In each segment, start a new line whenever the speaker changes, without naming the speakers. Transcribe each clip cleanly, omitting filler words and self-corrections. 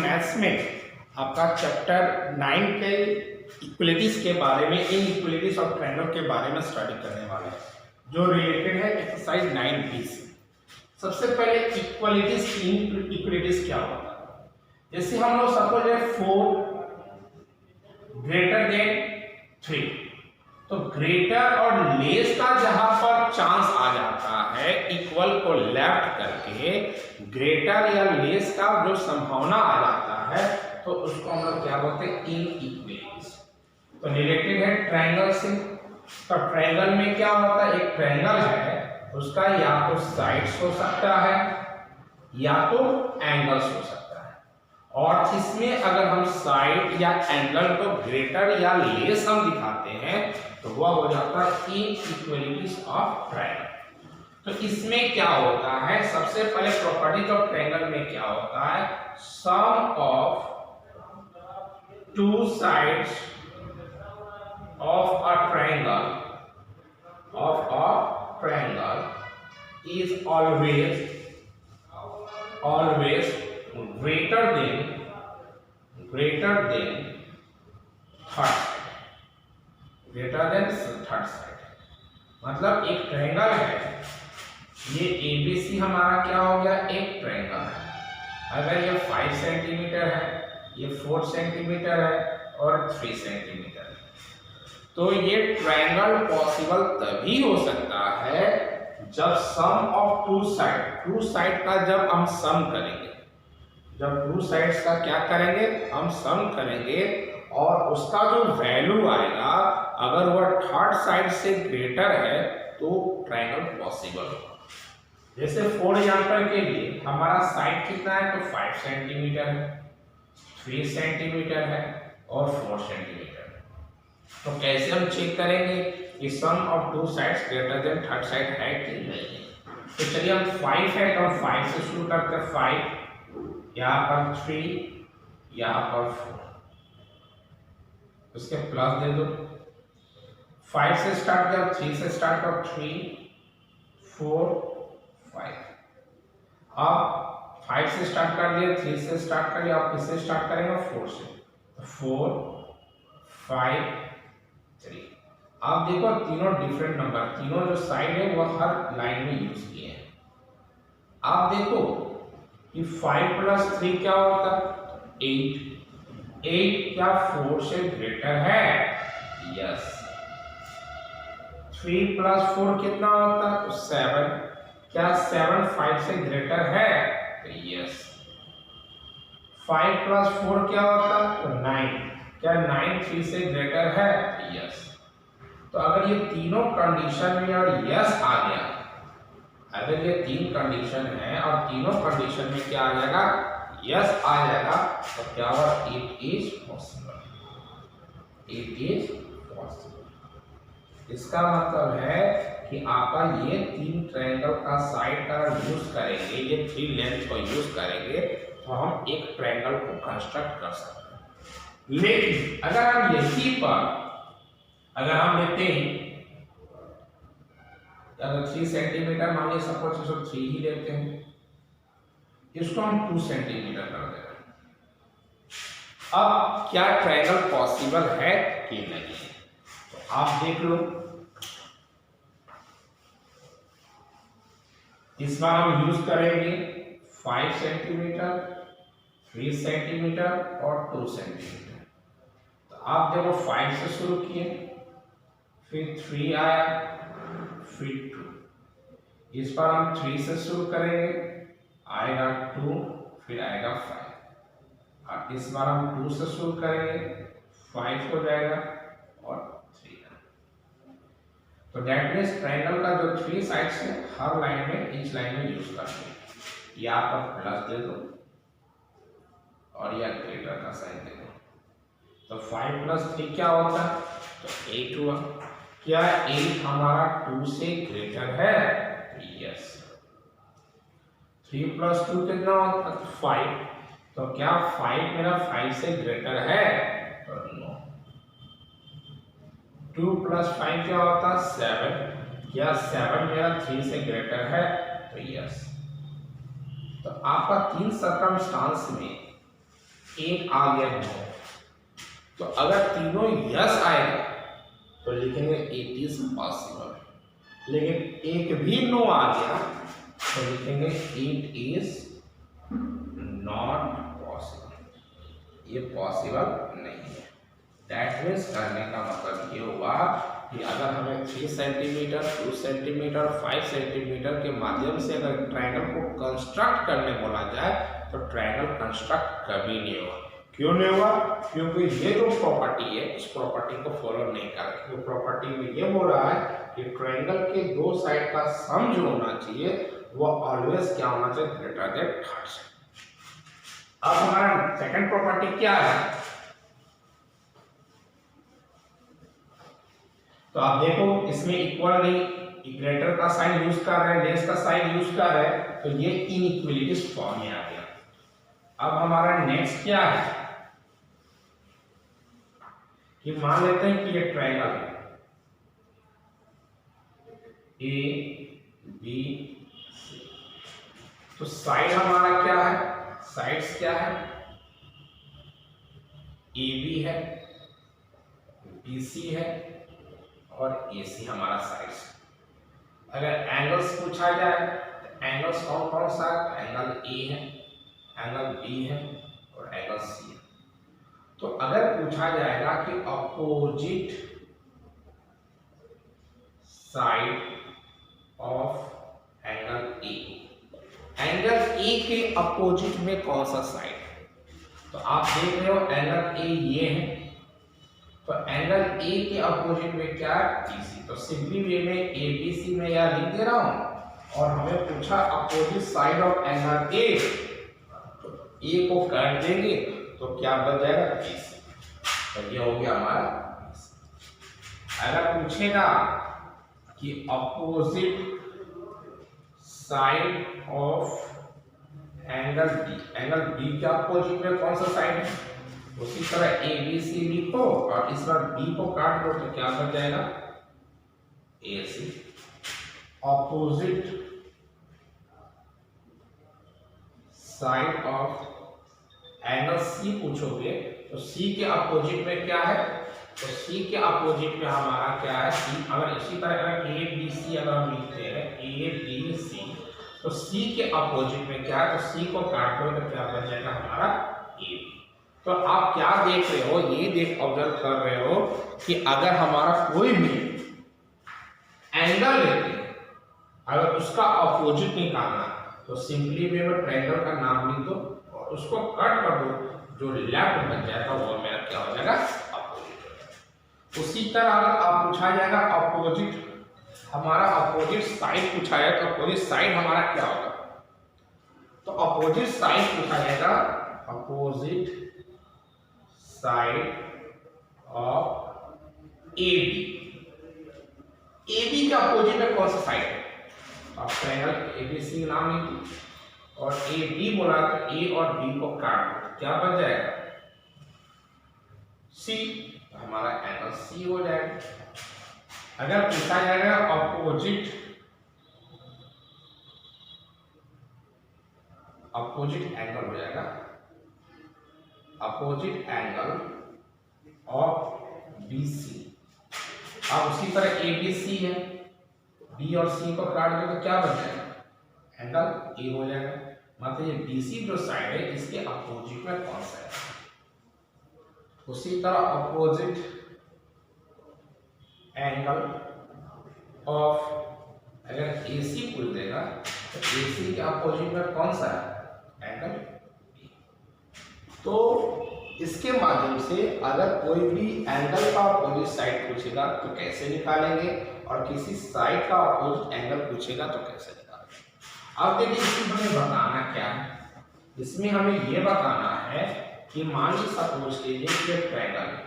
Maths में आपका chapter 9 के इक्वलिटीज के बारे में, इन इक्वलिटीज ऑफ ट्रायंगल के बारे में स्टडी करने वाले हैं, जो रिलेटेड है एक्सरसाइज 9b से। सबसे पहले इक्वलिटीज, इक्वलिटीज क्या होता है? जैसे हम लोग सपोज है 4 ग्रेटर देन 3, तो ग्रेटर और लेस का जहां पर चांस आ जाता है, इक्वल को लेफ्ट करके ग्रेटर या लेस का जो संभावना आ जाता है, तो उसको हम लोग क्या बोलते हैं? इनइक्वलिटीज। तो रिलेटेड है ट्रायंगल से। तो ट्रायंगल में क्या होता है? एक ट्रायंगल है, उसका या तो साइड्स हो सकता है या तो एंगल्स हो सकता है, और इसमें अगर हम साइड या एंगल को ग्रेटर या लेस हम दिखाते हैं तो वह हो जाता है इनइक्वलिटीज ऑफ ट्रायंगल। तो इसमें क्या होता है? सबसे पहले प्रॉपर्टीज ऑफ ट्रायंगल में क्या होता है? Sum of two sides of a triangle is always greater than third side। मतलब एक ट्रायंगल है, ये ABC हमारा क्या हो गया? एक ट्रायंगल है। अगर ये 5 सेंटीमीटर है, ये 4 सेंटीमीटर है और 3 सेंटीमीटर है, तो ये ट्रायंगल पॉसिबल तभी हो सकता है जब सम ऑफ टू साइड का जब हम सम करेंगे, जब टू साइड्स का क्या करेंगे? हम सम करेंगे, और उसका जो वैल्यू आएगा, अगर वह थर्ड साइड से ग्रेटर है तो ट्रायंगल पॉसिबल होगा। जैसे फॉर एग्जांपल के लिए हमारा साइड कितना है? तो 5 सेंटीमीटर है, 3 सेंटीमीटर है और 4 सेंटीमीटर है। तो कैसे हम चेक करेंगे कि sum of two sides greater than third side है कि नहीं है? तो चलिए हम 5 है तो हम 5 से शुरू करते हैं। 5, यहाँ पर 3, यहाँ पर 4, उसके प्लस दे दो। 5 से स्टार्ट किया, 3 से स्टार्ट करो, 3 4 5। अब 5 से स्टार्ट कर लिया, 3 से स्टार्ट कर लिया, आप किससे स्टार्ट करेंगे? 4 से। तो 4 5 3। आप देखो तीनों डिफरेंट नंबर, तीनों जो साइड है वो हर लाइन में यूज किए हैं। आप देखो कि 5 + 3 क्या होता है? 8। 8 क्या 4 से ग्रेटर है? यस। 3 + 4 कितना होता है? 7। क्या 7 5 से ग्रेटर है? तो यस। 5 + 4 क्या होता है? तो 9। क्या 9 3 से ग्रेटर है? यस। तो अगर ये तीनों कंडीशन में और यस आ गया, अगर ये 3 कंडीशन है और तीनों कंडीशन में क्या आ जाएगा? यस आ जाएगा, तो क्या होगा? It is possible. इसका मतलब है कि आपका ये 3 ट्रायंगल का साइड का यूज करेंगे, ये 3 लेंथ को यूज करेंगे, तो हम एक ट्रायंगल को कंस्ट्रक्ट कर सकते हैं। लेकिन अगर हम यही पर अगर हम लेते हैं, अगर 3 सेंटीमीटर मान लीजिए, सपोज इसको 3 ही लेते हैं, इसको हम 2 सेंटीमीटर कर देंगे। अब क्या ट्रायंगल पॉसिबल है कि नहीं? तो आप देख लो, इस बार हम यूज करेंगे 5 सेंटीमीटर, 3 सेंटीमीटर और 2 सेंटीमीटर। तो आप देखो 5 से शुरू किए, फिर 3 आया, फिर 2। इस बार हम 3 से शुरू करेंगे, आएगा 2, फिर आएगा 5। और इस बार हम 2 से शुरू करेंगे, 5 हो जाएगा और 3। तो दैट मीन्स ट्रायंगल का जो 3 साइड्स है, हर लाइन में, ईच लाइन में यूज करते हैं। यहाँ पर प्लस दे दो और या ग्रेटर का साइन दे दो। तो 5 + 3 क्या होता है? तो 8 हुआ। क्या 8 हमारा 2 से ग्रेटर है? यस। 3 + 2 कितना होता है? 5। तो क्या 5 मेरा 5 से ग्रेटर है? तो नो। 2 + 5 क्या होता है? 7। क्या 7 मेरा 3 से ग्रेटर है? तो यस। तो आपका 3 सर्कमस्टांस में एक आ गया 9, तो अगर तीनों यस आएगा तो लिखेंगे इट इज पॉसिबल, लेकिन एक भी नो आ गया तो लिखेंगे इट इज नॉट पॉसिबल, ये पॉसिबल नहीं है। दैट मीन्स करने का मतलब ये हुआ कि अगर हमें 3 सेंटीमीटर, 2 सेंटीमीटर, 5 सेंटीमीटर के माध्यम से अगर ट्रायंगल को कंस्ट्रक्ट करने बोला जाए तो ट्रायंगल कंस्ट्रक्ट कभी नहीं होगा। क्यों नहीं हुआ? क्योंकि ये जो प्रॉपर्टी है उस प्रॉपर्टी को फॉलो नहीं कर रही। तो प्रॉपर्टी में ये बोल रहा है कि ट्रायंगल के दो साइड का सम जो होना चाहिए वो ऑलवेज क्या होना चाहिए? Greater than third side. अब हमारा सेकंड प्रॉपर्टी क्या है? तो आप देखो इसमें इक्वल नहीं, इक्वेटर का साइन यूज कर रहे हैं, लेस का साइन यूज कर रहे हैं, तो ये इनइक्वालिटीज फॉर्म में आ गया। अब हमारा नेक्स्ट क्या है कि मान लेते हैं कि ये ट्रायंगल है ए बी सी, तो साइड हमारा क्या है? साइड्स क्या है? ए बी है, बी सी है और ए सी हमारा साइड्स। अगर एंगल्स पूछा जाए तो एंगल्स कौन कौन सा? एंगल ए है, एंगल बी है और एंगल सी है। तो अगर पूछा जाएगा कि opposite side of angle A, angle A के अपोजिट में कौन सा साइड है? तो आप देख रहे हो एंगल ए ये है, तो एंगल ए के अपोजिट में क्या है? बीसी। तो सिंपली वे में ए बी सी में यह लिख दे रहा हूं और हमें पूछा opposite side of angle A, तो ए को काट देंगे तो क्या बच जाएगा? बीसी। तो ये हो गया हमारा बीसी। अगर पूछेगा कि opposite side of angle B, angle B के अपोजिट में कौन सा साइड है? उसी तरह ए बी सी लिखो और इस बार बी को काट दो तो क्या बच जाएगा? A C. Opposite side of angle C पूछोगे तो सी के अपोजिट में क्या है? तो सी के अपोजिट में हमारा क्या है? सी। अगर इसी तरह अगर ए बी सी अगर हम लिखते हैं ए बी सी, तो सी के अपोजिट में क्या है? तो सी को काट दो तो क्या बच जाएगा हमारा? A B. तो आप क्या देख रहे हो? ये ऑब्जर्व कर रहे हो कि अगर हमारा कोई भी एंगल लेते हैं, अगर उसका अपोजिट निकालना तो सिंपली वे में ट्रायंगल का नाम लिख दो और उसको कट कर दो, जो लेफ्ट बन जाएगा वो मेरा क्या हो जाएगा? अपोजिट हो जाएगा। उसी तरह अगर आप पूछा जाएगा अपोजिट, हमारा अपोजिट साइड पूछा जाए तो अपोजिट साइड हमारा क्या होगा? तो अपोजिट साइड पूछा जाएगा opposite side of A B. A B के अपोजिट में कौन सा साइड है? आप ट्रायंगल ए बी सी नाम लिखिए और ए बी बोला तो ए और बी को काट दो, क्या बच जाएगा? सी। तो हमारा एंगल सी हो जाएगा। अगर पूछा जाएगा अपोजिट एंगल हो जाएगा opposite angle of B C. अब उसी तरह ए बी सी है, बी और सी को काट दो तो क्या बच जाएगा? एंगल ए हो जाएगा। मतलब ये बी सी जो साइड है इसके अपोजिट में कौन सा है? उसी तरह अपोजिट एंगल ऑफ, अगर ए सी पूछ देगा तो ए सी के अपोजिट में कौन सा है? Angle B. तो इसके माध्यम से अगर कोई भी एंगल का अपोजिट साइड पूछेगा तो कैसे निकालेंगे और किसी साइड का अपोजिट एंगल पूछेगा तो कैसे निकालेंगे। अब देखिए इसमें हमें बताना क्या है? इसमें हमें यह बताना है कि मान लीजिए सपोज कीजिए कि ट्रायंगल है,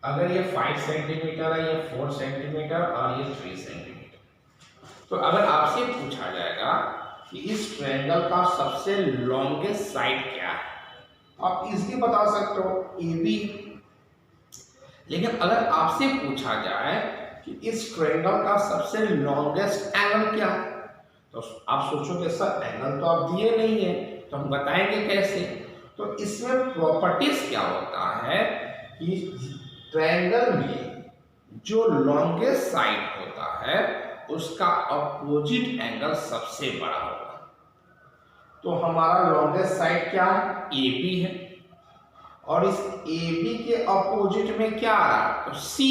अगर ये 5 सेंटीमीटर है, ये 4 सेंटीमीटर और ये 3 सेंटीमीटर, तो अगर आपसे पूछा जाएगा कि इस ट्रायंगल का सबसे लॉन्गेस्ट साइड क्या है, आप इजीली बता सकते हो ए बी। लेकिन अगर आपसे पूछा जाए कि इस ट्रायंगल का सबसे लॉन्गेस्ट एंगल क्या है, तो आप सोचोगे सर एंगल तो आप दिए नहीं है, तो हम बताएंगे कैसे। तो इसमें प्रॉपर्टीज क्या होता है कि ट्रायंगल में जो लॉन्गेस्ट साइड होता है उसका अपोजिट एंगल सबसे बड़ा होगा। तो हमारा लॉन्गेस्ट साइड क्या है, ए बी है, और इस ए बी के अपोजिट में क्या आ रहा है, तो सी।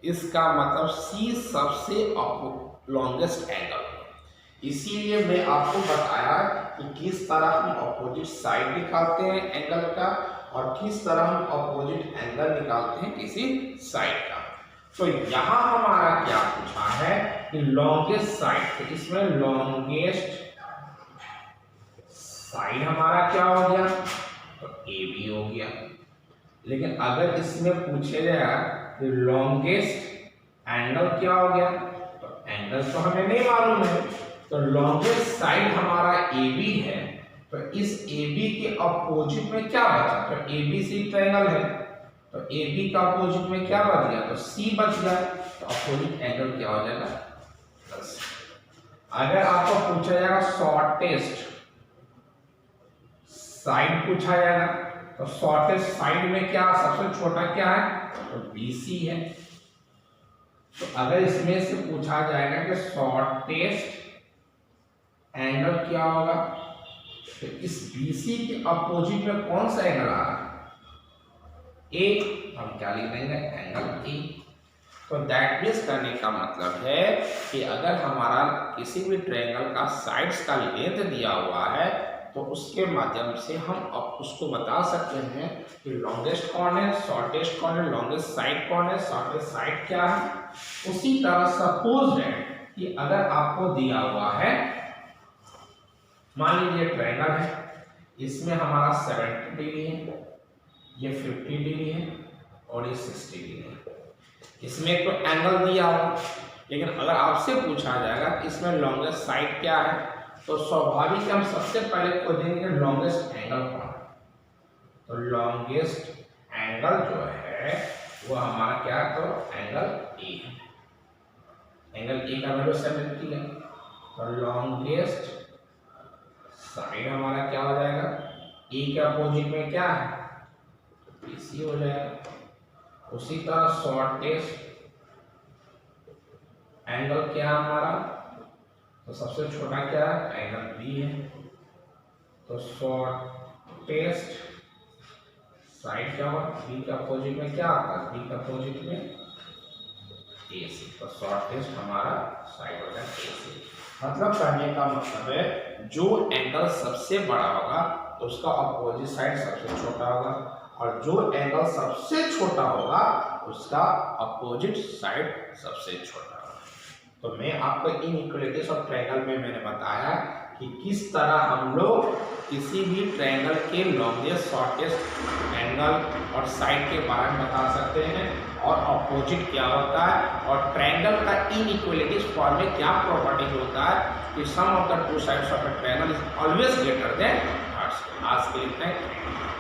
इसका मतलब सी सबसे लॉन्गेस्ट एंगल है। इसीलिए मैं आपको बताया कि किस तरह हम अपोजिट साइड निकालते हैं एंगल का, और किस तरह हम अपोजिट एंगल निकालते हैं किसी साइड का। तो यहाँ हमारा क्या पूछा है कि लॉन्गेस्ट साइड, तो इसमें लॉन्गेस्ट साइड हमारा क्या हो गया, तो ए बी हो गया। लेकिन अगर इसमें पूछे जाए कि लॉन्गेस्ट एंगल क्या हो गया, तो एंगल तो हमें नहीं मालूम है। तो लॉन्गेस्ट साइड हमारा ए बी है, तो इस ए बी के अपोजिट में क्या बचा, तो ए बी सी ट्रायंगल है, तो ए बी का अपोजिट में क्या बच गया, तो सी बच गया। तो अपोजिट एंगल क्या हो जाएगा, 10। अगर आपको पूछा जाएगा शॉर्टेस्ट साइड पूछा जाएगा, तो शॉर्टेस्ट साइड में क्या सबसे छोटा क्या है, तो BC है। तो अगर इसमें से पूछा जाएगा कि शॉर्टेस्ट एंगल क्या होगा, तो इस BC के अपोजिट में कौन सा एंगल आ रहा है, ए, हम क्या लिख देंगे, एंगल ए। तो दैट मीन्स करने का मतलब है कि अगर हमारा किसी भी ट्रायंगल का साइड्स का लेंथ दिया हुआ है, तो उसके माध्यम से हम अब उसको बता सकते हैं कि लॉन्गेस्ट कौन है, शॉर्टेस्ट कौन है, लॉन्गेस्ट साइड कौन है, शॉर्टेस्ट साइड क्या है। उसी तरह सपोज है कि अगर आपको दिया हुआ है, मान लीजिए ट्रायंगल है, इसमें हमारा 70 डिग्री है, ये 50 डिग्री है और ये 60 डिग्री है। इसमें तो एंगल दिया हुआ, लेकिन अगर आपसे पूछा जाएगा कि इसमें लॉन्गेस्ट साइड क्या है, तो स्वाभाविक हम सबसे पहले खोजेंगे लॉन्गेस्ट एंगल कौन है। तो लॉन्गेस्ट एंगल जो है वो हमारा क्या है, तो एंगल ए है। एंगल ए का वैल्यू 70 है। तो लॉन्गेस्ट साइड हमारा क्या हो जाएगा, ए के अपोजिट में क्या है, BC हो जाएगा। उसी तरह शॉर्टेस्ट एंगल क्या है हमारा, तो सबसे छोटा क्या है, एंगल B है। तो शॉर्टेस्ट साइड क्या होगा, B का अपोजिट में क्या आता है, B का अपोजिट में AC। तो शॉर्टेस्ट हमारा साइड हो जाएगा AC। मतलब करने का मतलब है जो एंगल सबसे बड़ा होगा तो उसका अपोजिट साइड सबसे छोटा होगा, और जो एंगल सबसे छोटा होगा उसका अपोजिट साइड सबसे छोटा होगा। तो मैं आपको इनइक्वालिटीज ऑफ ट्रायंगल में मैंने बताया कि किस तरह हम लोग किसी भी ट्रायंगल के लॉन्गेस्ट शॉर्टेस्ट एंगल और साइड के बारे में बता सकते हैं, और अपोजिट क्या होता है, और ट्रायंगल का इनइक्वालिटीज फॉर्म में क्या प्रॉपर्टी होता है कि sum of the two sides of a triangle is always greater than. आज के लिए थैंक यू।